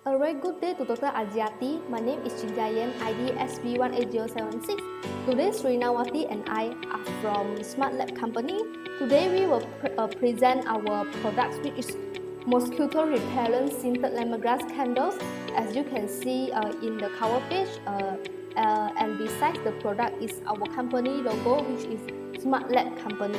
A very good day to Dr. Ajiati. My name is Chinjayan, ID SB18076. Today, Srinawati and I are from Smart Lab Company. Today, we will present our products, which is mosquito repellent scented lemongrass candles. As you can see in the cover page, and besides the product is our company logo, which is Smart Lab Company.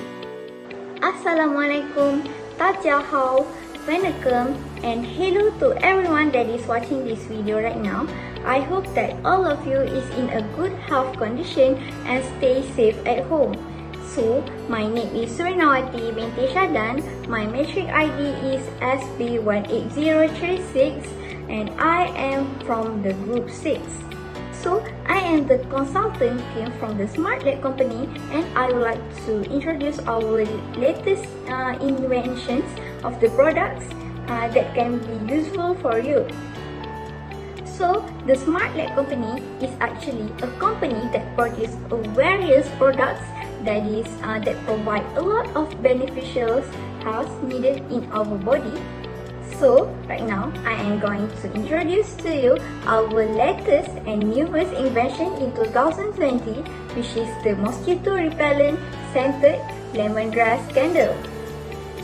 Assalamualaikum, 大家好, Welcome and hello to everyone that is watching this video right now. I hope that all of you is in a good health condition and stay safe at home. So, my name is Srinawati binti Shadan. My matric ID is SB18036 and I am from the group 6. So, I am the consultant team from the Smart Lab Company and I would like to introduce our latest inventions of the products that can be useful for you. So, the Smart Lab Company is actually a company that produces various products that provide a lot of beneficial health needed in our body. So, right now, I am going to introduce to you our latest and newest invention in 2020, which is the mosquito repellent scented lemongrass candle.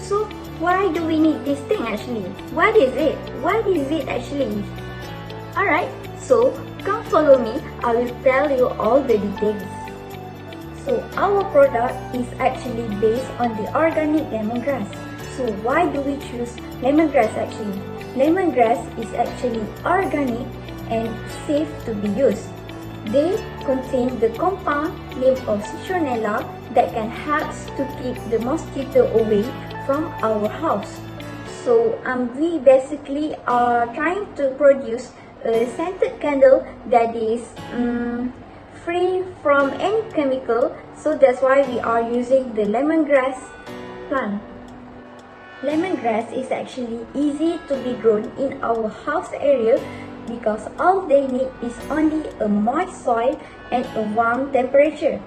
So, why do we need this thing actually? What is it? What is it actually? Alright, so come follow me, I will tell you all the details. So, our product is actually based on the organic lemongrass. So why do we choose lemongrass actually? Lemongrass is actually organic and safe to be used. They contain the compound named of citronella that can help to keep the mosquito away from our house. So we basically are trying to produce a scented candle that is free from any chemical. So that's why we are using the lemongrass plant. Lemongrass is actually easy to be grown in our house area because all they need is only a moist soil and a warm temperature.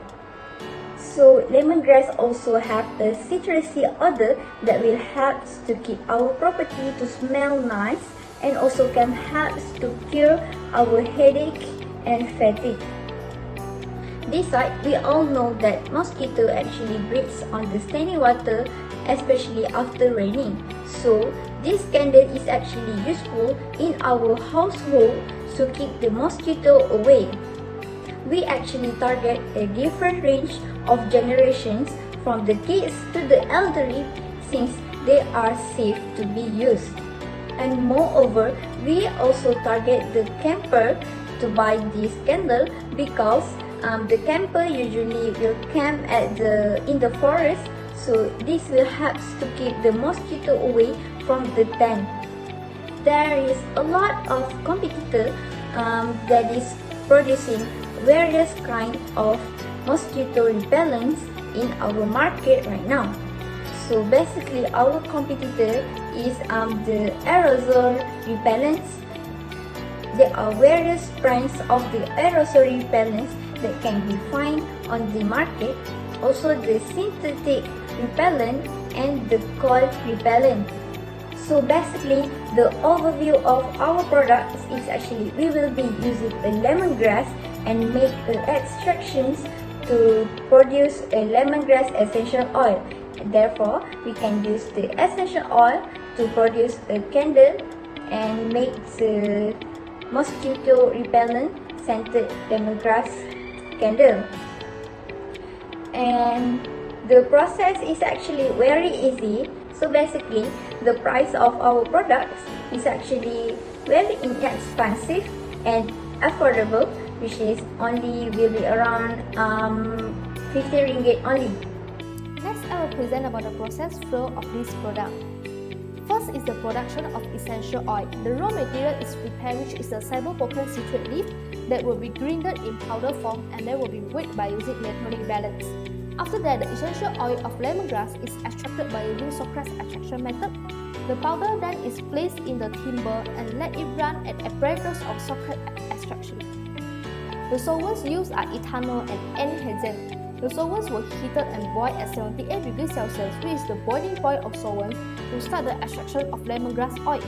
So lemongrass also have a citrusy odor that will help to keep our property to smell nice and also can help to cure our headache and fatigue. Besides, we all know that mosquito actually breeds on the standing water, especially after raining. So, this candle is actually useful in our household to keep the mosquito away. We actually target a different range of generations from the kids to the elderly since they are safe to be used. And moreover, we also target the camper to buy this candle because the camper usually will camp in the forest, so this will help to keep the mosquito away from the tent. There is a lot of competitor that is producing various kind of mosquito repellents in our market right now. So basically, our competitor is the aerosol repellents. There are various brands of the aerosol repellents that can be found on the market, also the synthetic repellent and the cold repellent. So basically, the overview of our products is actually we will be using a lemongrass and make extractions to produce a lemongrass essential oil. Therefore, we can use the essential oil to produce a candle and make the mosquito repellent scented lemongrass candle. And the process is actually very easy. So basically, the price of our products is actually very inexpensive and affordable, which is only will be around 50 ringgit only. Next, I will present about the process flow of this product. First is the production of essential oil. The raw material is prepared, which is a cybopoken citrate leaf that will be grinded in powder form and then will be weighed by using metallic balance. After that, the essential oil of lemongrass is extracted by using Socrates extraction method. The powder then is placed in the timber and let it run at apparatus of Socrates extraction. The solvents used are ethanol and anhydrous. The solvents were heated and boiled at 78 degrees Celsius, which is the boiling point of solvents to start the extraction of lemongrass oil.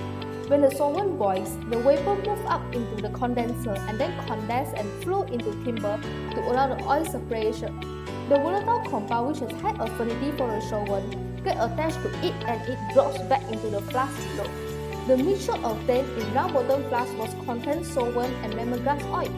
When the solvent boils, the vapor moves up into the condenser and then condense and flow into timber to allow the oil separation. The volatile compound, which has high affinity for the solvent, get attached to it and it drops back into the flask below. The mixture obtained in round bottom flask was contains solvent and lemongrass oil.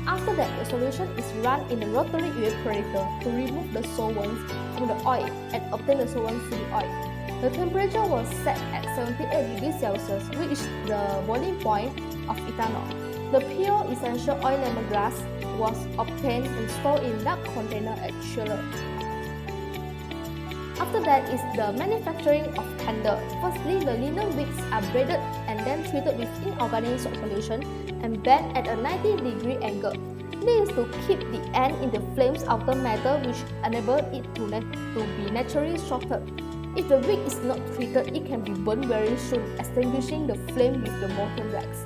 After that, the solution is run in the rotary evaporator to remove the solvents from the oil and obtain the solvent-free oil. The temperature was set at 78 degrees Celsius, which is the boiling point of ethanol. The pure essential oil lemongrass was obtained and stored in dark container at chiller. After that is the manufacturing of candle. Firstly, the linen wicks are braided and then treated with inorganic salt solution and bent at a 90-degree angle. This is to keep the end in the flame's outer metal, which enable it to be naturally shorted. If the wick is not treated, it can be burned very soon, extinguishing the flame with the molten wax.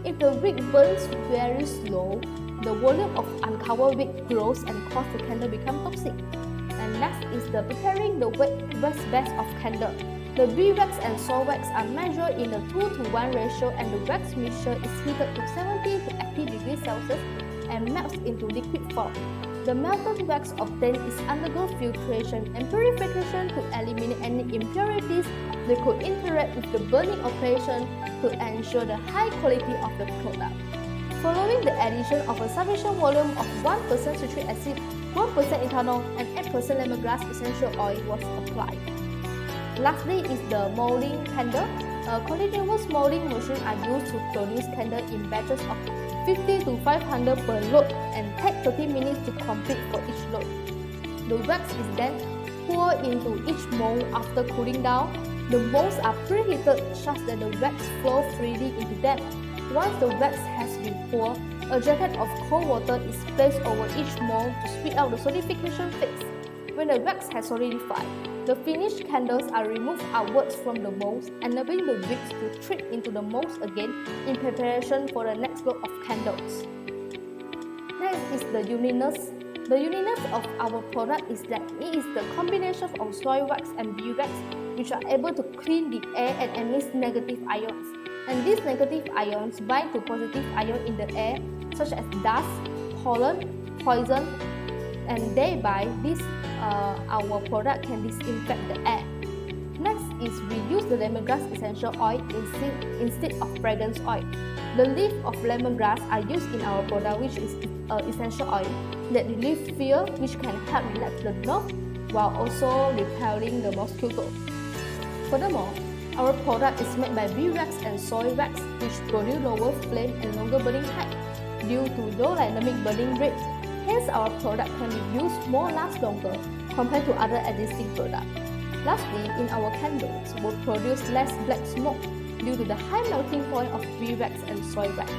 If the wick burns very slow, the volume of uncovered wick grows and causes the candle become toxic. And next is the preparing the wax base of candle. The beeswax and soy wax are measured in a 2:1 ratio and the wax mixture is heated to 70 to 80 degrees Celsius and melts into liquid form. The melted wax obtained is undergo filtration and purification to eliminate any impurities that could interact with the burning operation to ensure the high quality of the product. Following the addition of a sufficient volume of 1% citric acid, 1% ethanol, and 8% lemongrass essential oil was applied. Lastly is the molding candle. Continuous molding machines are used to produce candle in batches of 50 to 500 per load and take 30 minutes to complete for each load. The wax is then poured into each mold after cooling down. The molds are preheated such that the wax flows freely into them. Once the wax has been poured, a jacket of cold water is placed over each mold to speed up the solidification phase. When the wax has solidified, the finished candles are removed outwards from the molds, enabling the wicks to treat into the molds again in preparation for the next load of candles. Next is the uniqueness. The uniqueness of our product is that it is the combination of soy wax and beeswax which are able to clean the air and emit negative ions. And these negative ions bind to positive ions in the air such as dust, pollen, poison, and thereby our product can disinfect the air. Next is we use the lemongrass essential oil instead of fragrance oil. The leaf of lemongrass are used in our product, which is essential oil that relieve fear, which can help relax the nerve while also repelling the mosquito. Furthermore, our product is made by beeswax and soy wax, which produce lower flame and longer burning time due to low dynamic burning rate. Hence, our product can be used last longer compared to other existing products. Lastly, in our candles, we produce less black smoke due to the high melting point of beeswax and soy wax.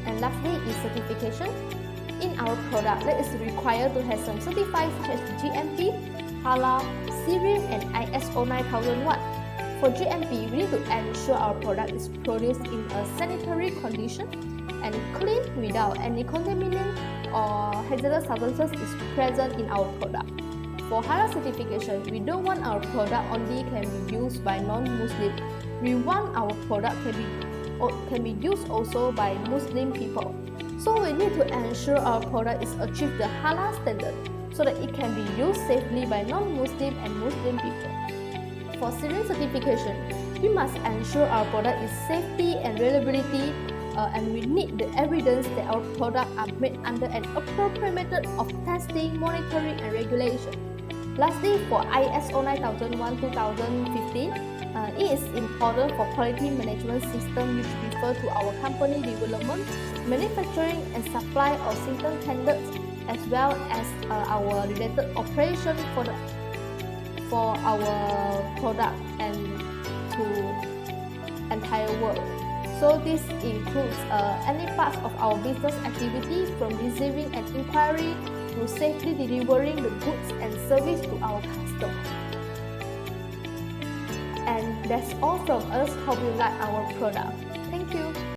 And lastly is certification. In our product, that is required to have some certified such as GMP, Halal, Syrian, and ISO 9001. For GMP, we need to ensure our product is produced in a sanitary condition and clean without any contaminant or hazardous substances is present in our product. For Halal certification, we don't want our product only can be used by non-Muslim. We want our product can be used also by Muslim people. So we need to ensure our product is achieved the Halal standard so that it can be used safely by non-Muslim and Muslim people. For Syrian certification, we must ensure our product is safety and reliability and we need the evidence that our products are made under an appropriate method of testing, monitoring, and regulation. Lastly, for ISO 9001-2015, it is important for quality management system which refer to our company development, manufacturing, and supply of certain standards as well as our related operation for our product and to entire world. So this includes any parts of our business activity from receiving an inquiry to safely delivering the goods and service to our customers. And that's all from us. Hope you like our product. Thank you.